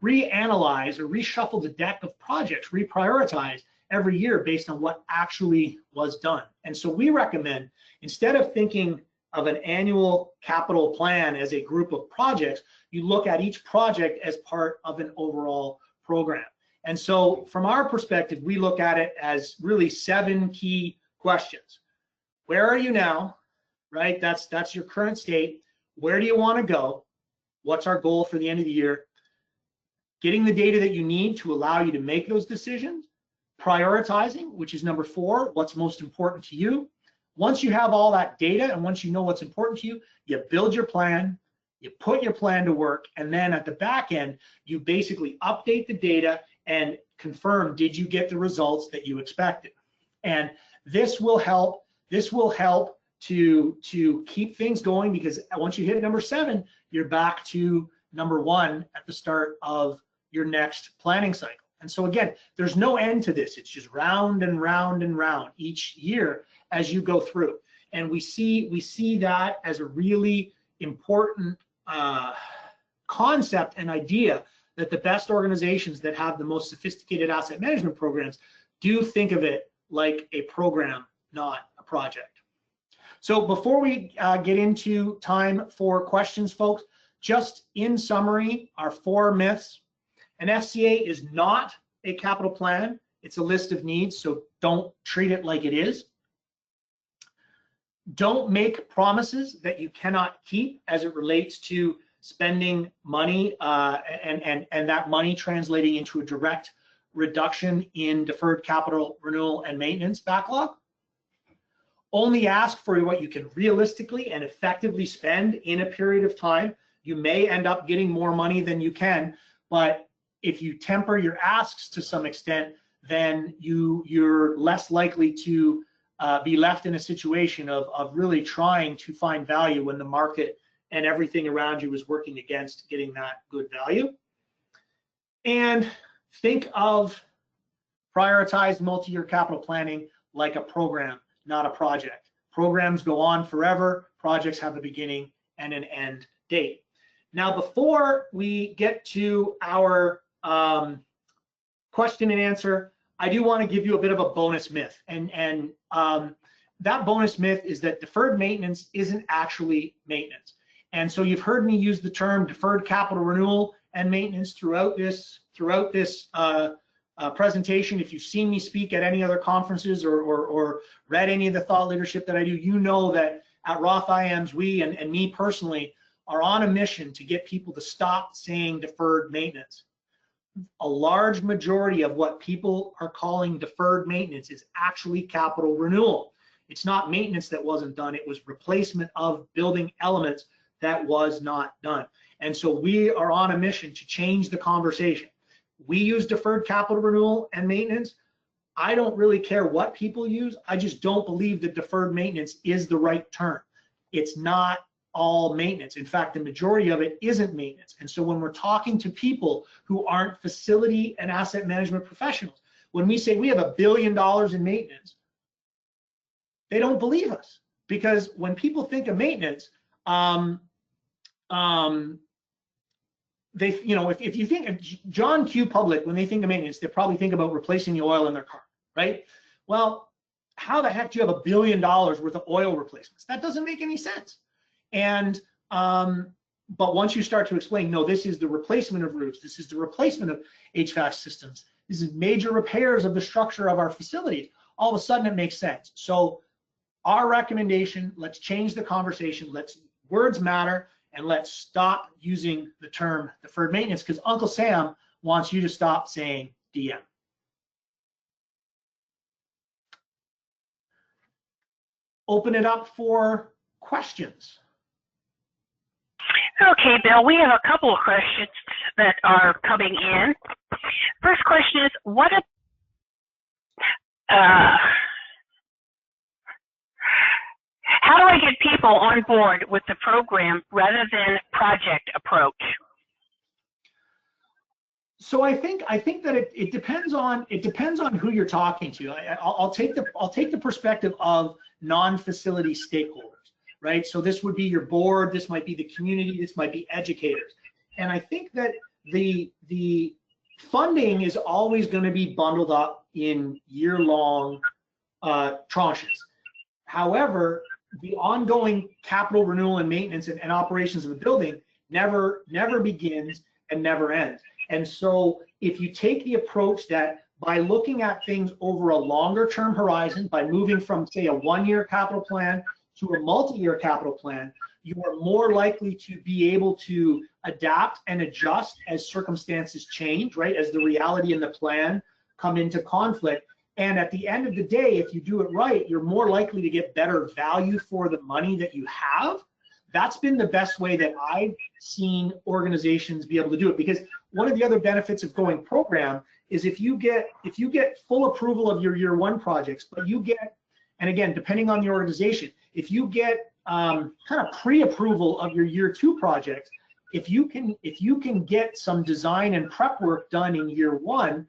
reanalyze or reshuffle the deck of projects, reprioritize every year based on what actually was done. And so we recommend, instead of thinking of an annual capital plan as a group of projects, you look at each project as part of an overall program. And so from our perspective, we look at it as really 7 key questions. Where are you now, right? That's your current state. Where do you want to go? What's our goal for the end of the year? Getting the data that you need to allow you to make those decisions. Prioritizing, which is number 4, what's most important to you. Once you have all that data and once you know what's important to you, you build your plan, you put your plan to work, and then at the back end, you basically update the data and confirm, did you get the results that you expected? And this will help to keep things going, because once you hit number 7, you're back to number 1 at the start of your next planning cycle. And so again, there's no end to this. It's just round and round and round each year as you go through. And we see that as a really important concept and idea, that the best organizations that have the most sophisticated asset management programs do think of it like a program, not a project. So before we get into time for questions, folks, just in summary, our 4 myths. An FCA is not a capital plan. It's a list of needs, so don't treat it like it is. Don't make promises that you cannot keep as it relates to spending money and that money translating into a direct reduction in deferred capital renewal and maintenance backlog. Only ask for what you can realistically and effectively spend in a period of time. You may end up getting more money than you can, but if you temper your asks to some extent, then you're less likely to be left in a situation of really trying to find value when the market and everything around you is working against getting that good value. And think of prioritized multi-year capital planning like a program, not a project. Programs go on forever. Projects have a beginning and an end date. Now, before we get to our question and answer, I do want to give you a bit of a bonus myth. And that bonus myth is that deferred maintenance isn't actually maintenance. And so you've heard me use the term deferred capital renewal and maintenance throughout this presentation. If you've seen me speak at any other conferences or read any of the thought leadership that I do, you know that at Roth IMs, we and me personally are on a mission to get people to stop saying deferred maintenance. A large majority of what people are calling deferred maintenance is actually capital renewal. It's not maintenance that wasn't done, it was replacement of building elements that was not done. And so we are on a mission to change the conversation. We use deferred capital renewal and maintenance. I don't really care what people use. I just don't believe that deferred maintenance is the right term. It's not all maintenance. In fact, the majority of it isn't maintenance. And so when we're talking to people who aren't facility and asset management professionals, when we say we have $1 billion in maintenance, they don't believe us, because when people think of maintenance, they, you know, if you think John Q. Public, when they think of maintenance, they probably think about replacing the oil in their car, right? Well, how the heck do you have $1 billion worth of oil replacements? That doesn't make any sense. And but once you start to explain, no, this is the replacement of roofs, this is the replacement of HVAC systems, this is major repairs of the structure of our facilities, all of a sudden it makes sense. So our recommendation, let's change the conversation, words matter, and let's stop using the term deferred maintenance, because Uncle Sam wants you to stop saying DM. Open it up for questions. Okay, Bill, we have a couple of questions that are coming in. First question is, how do I get people on board with the program rather than project approach? So I think that it depends on who you're talking to. I'll take the perspective of non-facility stakeholders, right? So this would be your board, this might be the community, this might be educators, and I think that the funding is always going to be bundled up in year-long tranches. However, the ongoing capital renewal and maintenance and operations of the building never begins and never ends. And so if you take the approach that by looking at things over a longer term horizon, by moving from, say, a 1-year capital plan to a multi-year capital plan, you are more likely to be able to adapt and adjust as circumstances change, right? As the reality and the plan come into conflict. And at the end of the day, if you do it right, you're more likely to get better value for the money that you have. That's been the best way that I've seen organizations be able to do it, because one of the other benefits of going program is if you get full approval of your year 1 projects, but you get, and again, depending on the organization, if you get kind of pre-approval of your year 2 projects, if you can get some design and prep work done in year 1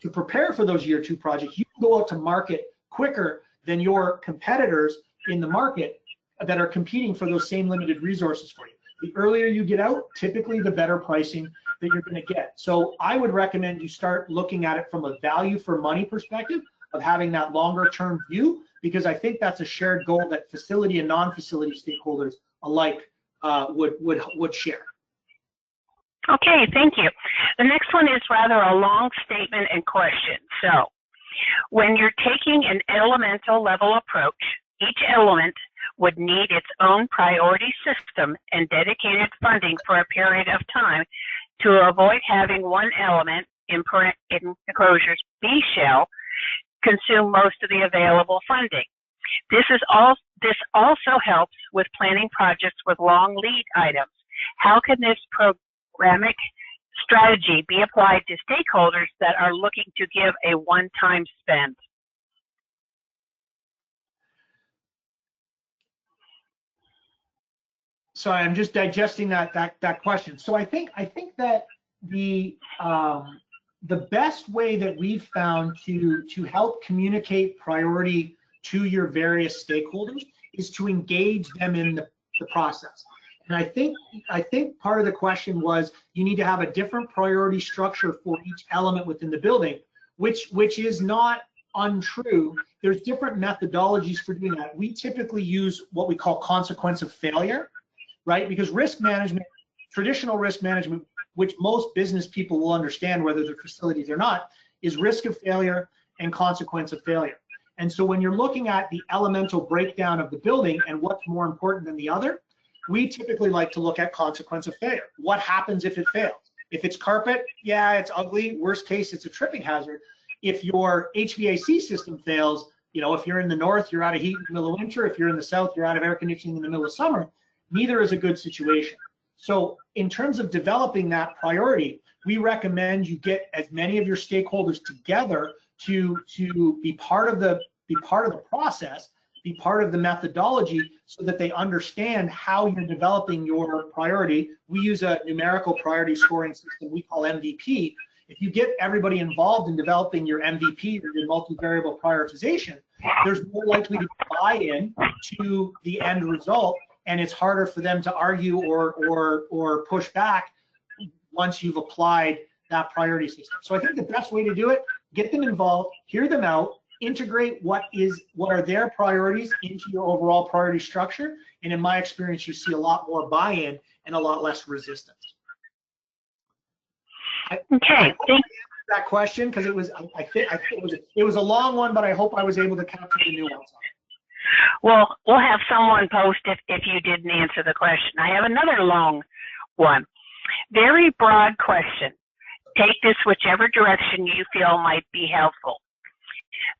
to prepare for those year 2 projects, you can go out to market quicker than your competitors in the market that are competing for those same limited resources for you. The earlier you get out, typically the better pricing that you're going to get. So I would recommend you start looking at it from a value for money perspective of having that longer term view, because I think that's a shared goal that facility and non-facility stakeholders alike would share. Okay, thank you. The next one is rather a long statement and question. So, when you're taking an elemental level approach, each element would need its own priority system and dedicated funding for a period of time to avoid having one element, in enclosures B shell, consume most of the available funding. This also helps with planning projects with long lead items. How can this programmatic strategy be applied to stakeholders that are looking to give a one-time spend? Sorry, I'm just digesting that question. So I think that the best way that we've found to help communicate priority to your various stakeholders is to engage them in the process. And I think part of the question was you need to have a different priority structure for each element within the building, which is not untrue. There's different methodologies for doing that. We typically use what we call consequence of failure, right? Because risk management, traditional risk management, which most business people will understand whether they're facilities or not, is risk of failure and consequence of failure. And so when you're looking at the elemental breakdown of the building and what's more important than the other, we typically like to look at consequence of failure. What happens if it fails? If it's carpet, yeah, it's ugly. Worst case, it's a tripping hazard. If your HVAC system fails, you know, if you're in the north, you're out of heat in the middle of winter. If you're in the south, you're out of air conditioning in the middle of summer. Neither is a good situation. So in terms of developing that priority, we recommend you get as many of your stakeholders together to be part of the process, be part of the methodology, so that they understand how you're developing your priority. We use a numerical priority scoring system we call MVP. If you get everybody involved in developing your MVP or your multivariable prioritization, there's more likely to be buy-in to the end result, and it's harder for them to argue or push back once you've applied that priority system. So I think the best way to do it, get them involved, hear them out, integrate what are their priorities into your overall priority structure. And in my experience, you see a lot more buy-in and a lot less resistance. Okay, thank you. That question, because it was it was a long one, but I hope I was able to capture the nuance on it. Well, we'll have someone post if you didn't answer the question. I have another long one. Very broad question. Take this whichever direction you feel might be helpful.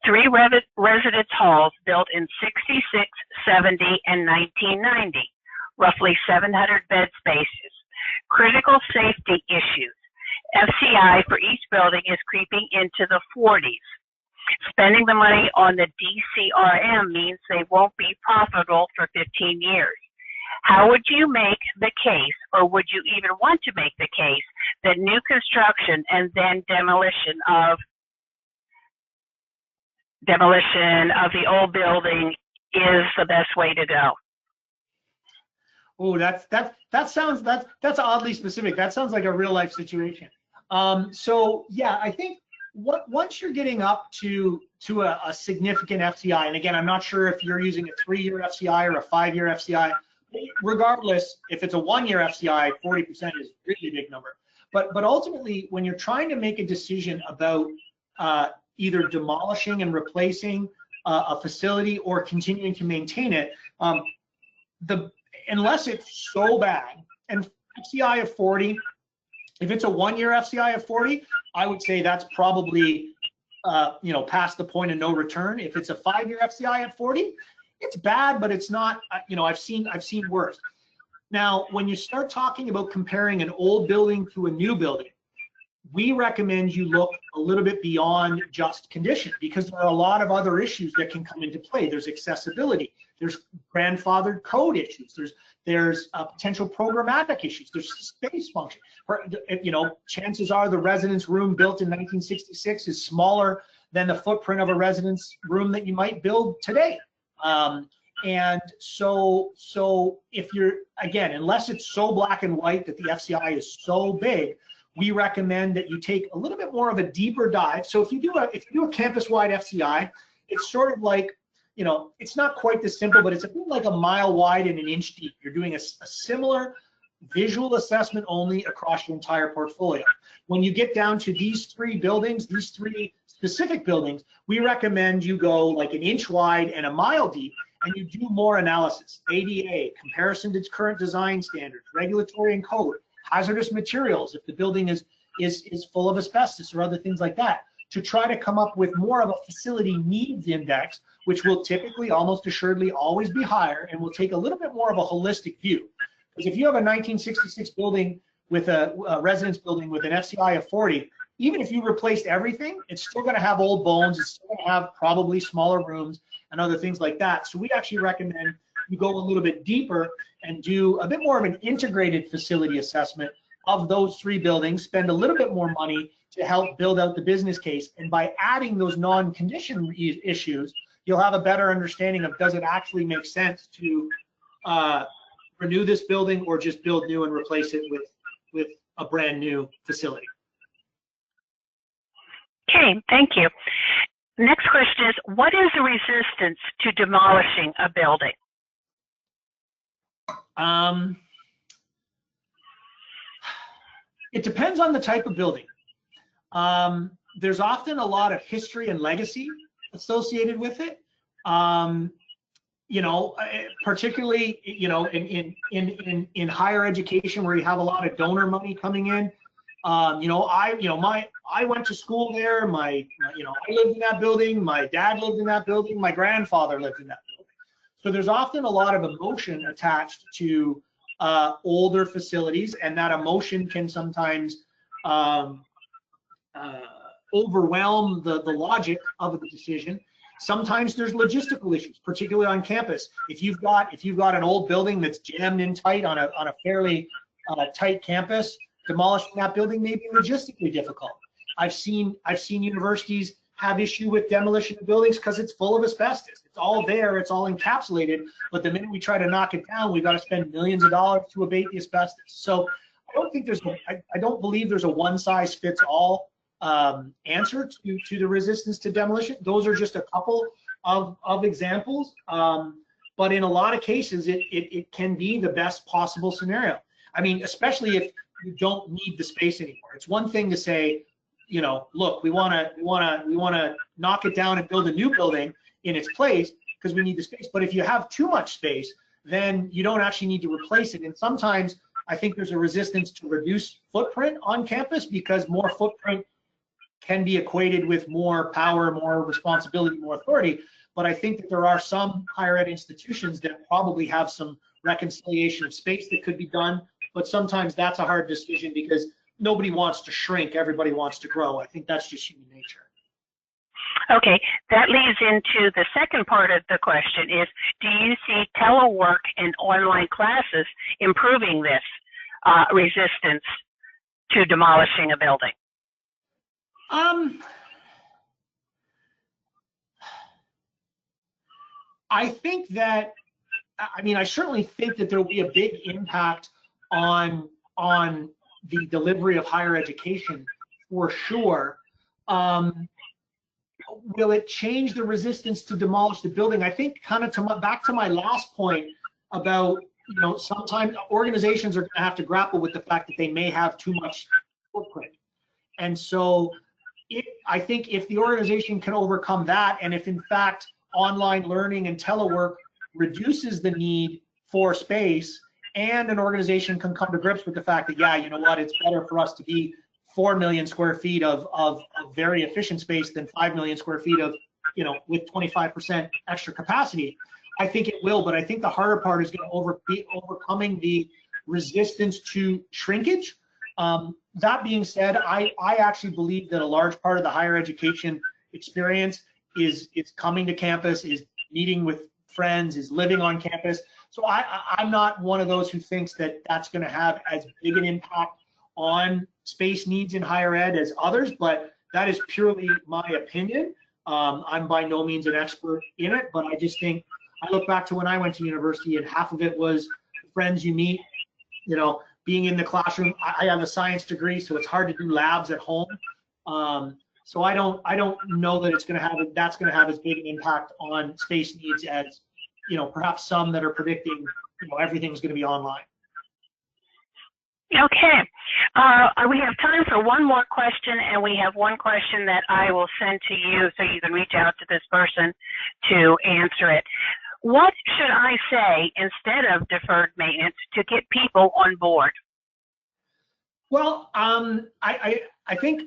3 residence halls built in 66, 70, and 1990, roughly 700 bed spaces. Critical safety issues. FCI for each building is creeping into the 40s. Spending the money on the DCRM means they won't be profitable for 15 years. How would you make the case, or would you even want to make the case, that new construction and then demolition of the old building is the best way to go? Oh, that's oddly specific. That sounds like a real life situation. So yeah, I think once you're getting up to a significant FCI, and again, I'm not sure if you're using a 3-year FCI or a 5-year FCI. Regardless, if it's a 1-year FCI, 40% is a really big number. But ultimately, when you're trying to make a decision about either demolishing and replacing a facility or continuing to maintain it, unless it's so bad, and FCI of 40, if it's a 1-year FCI of 40, I would say that's probably past the point of no return. If it's a 5-year FCI at 40, it's bad, but it's not. I've seen worse. Now, when you start talking about comparing an old building to a new building, we recommend you look a little bit beyond just condition, because there are a lot of other issues that can come into play. There's accessibility, there's grandfathered code issues, there's potential programmatic issues, there's space function. Chances are the residence room built in 1966 is smaller than the footprint of a residence room that you might build today. And so if you're, again, unless it's so black and white that the FCI is so big, we recommend that you take a little bit more of a deeper dive. So if you do a campus-wide FCI, it's sort of like, it's not quite this simple, but it's a bit like a mile wide and an inch deep. You're doing a similar visual assessment only across your entire portfolio. When you get down to these 3 buildings, these 3 specific buildings, we recommend you go like an inch wide and a mile deep, and you do more analysis, ADA, comparison to current design standards, regulatory and code, hazardous materials, if the building is full of asbestos or other things like that, to try to come up with more of a facility needs index, which will typically, almost assuredly, always be higher, and will take a little bit more of a holistic view. Because if you have a 1966 building with a residence building with an FCI of 40, even if you replaced everything, it's still going to have old bones, it's still going to have probably smaller rooms and other things like that. So we actually recommend you go a little bit deeper and do a bit more of an integrated facility assessment of those 3 buildings, spend a little bit more money to help build out the business case. And by adding those non-condition issues, you'll have a better understanding of, does it actually make sense to renew this building or just build new and replace it with a brand new facility. Okay, thank you. Next question is, what is the resistance to demolishing a building? It depends on the type of building. There's often a lot of history and legacy associated with it. Particularly, in higher education where you have a lot of donor money coming in. I went to school there. I lived in that building. My dad lived in that building. My grandfather lived in that building. So there's often a lot of emotion attached to older facilities, and that emotion can sometimes overwhelm the logic of the decision. Sometimes there's logistical issues, particularly on campus. If you've got an old building that's jammed in tight on a fairly tight campus, demolishing that building may be logistically difficult. I've seen universities have issue with demolition of buildings because it's full of asbestos. It's all there, it's all encapsulated, but the minute we try to knock it down, we've got to spend millions of dollars to abate the asbestos. So I don't believe there's a one size fits all answer to the resistance to demolition. Those are just a couple of examples. But in a lot of cases, it can be the best possible scenario. I mean, especially if you don't need the space anymore. It's one thing to say, you know, look, we want to knock it down and build a new building in its place because we need the space. But if you have too much space, then you don't actually need to replace it. And sometimes I think there's a resistance to reduce footprint on campus because more footprint can be equated with more power, more responsibility, more authority. But I think that there are some higher ed institutions that probably have some reconciliation of space that could be done. But sometimes that's a hard decision because nobody wants to shrink, everybody wants to grow. I think that's just human nature. Okay, that leads into the second part of the question is, do you see telework and online classes improving this resistance to demolishing a building? I think that, I mean, I certainly think that there will be a big impact on the delivery of higher education for sure. Will it change the resistance to demolish the building? I think kind of back to my last point about, you know, sometimes organizations are going to have to grapple with the fact that they may have too much footprint. And so I think if the organization can overcome that, and if in fact online learning and telework reduces the need for space, and an organization can come to grips with the fact that, yeah, you know what, it's better for us to be 4 million square feet of very efficient space than 5 million square feet of, you know, with 25% extra capacity. I think it will, but I think the harder part is going to be overcoming the resistance to shrinkage. That being said, I actually believe that a large part of the higher education experience is coming to campus, is meeting with friends, is living on campus. So I'm not one of those who thinks that that's going to have as big an impact on space needs in higher ed as others, but that is purely my opinion. I'm by no means an expert in it, but I just think, I look back to when I went to university and half of it was friends you meet, you know, being in the classroom. I have a science degree, so it's hard to do labs at home. So I don't know that that's going to have as big an impact on space needs as, you know, perhaps some that are predicting, you know, everything's going to be online. Okay, we have time for one more question, and we have one question that I will send to you so you can reach out to this person to answer it. What should I say instead of deferred maintenance to get people on board? Well, I think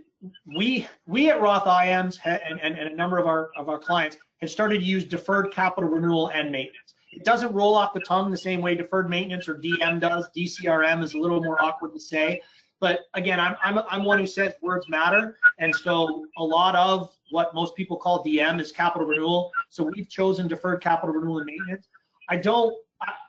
we at Roth IMs and a number of our clients have started to use deferred capital renewal and maintenance. It doesn't roll off the tongue the same way deferred maintenance or DM does. DCRM is a little more awkward to say. But again, I'm one who says words matter. And so a lot of what most people call DM is capital renewal. So we've chosen deferred capital renewal and maintenance.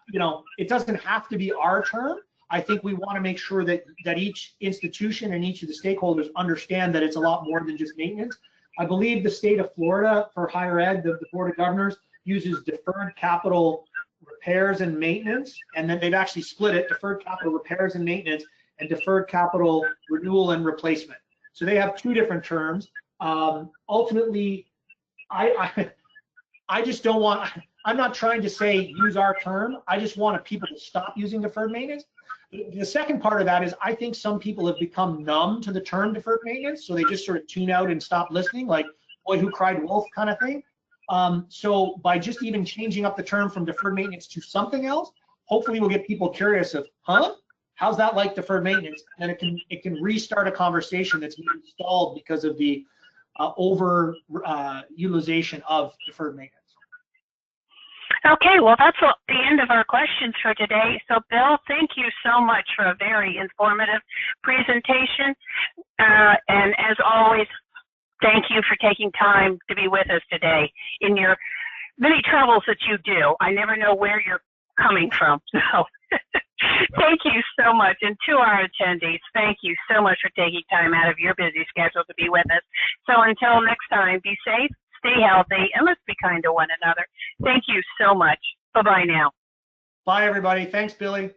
You know, it doesn't have to be our term. I think we want to make sure that each institution and each of the stakeholders understand that it's a lot more than just maintenance. I believe the state of Florida for higher ed, the Board of Governors, uses deferred capital repairs and maintenance, and then they've actually split it, deferred capital repairs and maintenance and deferred capital renewal and replacement. So they have two different terms. Ultimately, I just don't want, I'm not trying to say use our term, I just want people to stop using deferred maintenance. The second part of that is I think some people have become numb to the term deferred maintenance, so they just sort of tune out and stop listening, like boy who cried wolf kind of thing. So by just even changing up the term from deferred maintenance to something else, hopefully we'll get people curious of, how's that like deferred maintenance? And it can restart a conversation that's been stalled because of the over utilization of deferred maintenance. Okay, well, that's the end of our questions for today. So, Bill, thank you so much for a very informative presentation. And as always, thank you for taking time to be with us today in your many travels that you do. I never know where you're coming from. So thank you so much. And to our attendees, thank you so much for taking time out of your busy schedule to be with us. So until next time, be safe, stay healthy, and let's be kind to one another. Thank you so much. Bye-bye now. Bye, everybody. Thanks, Billy.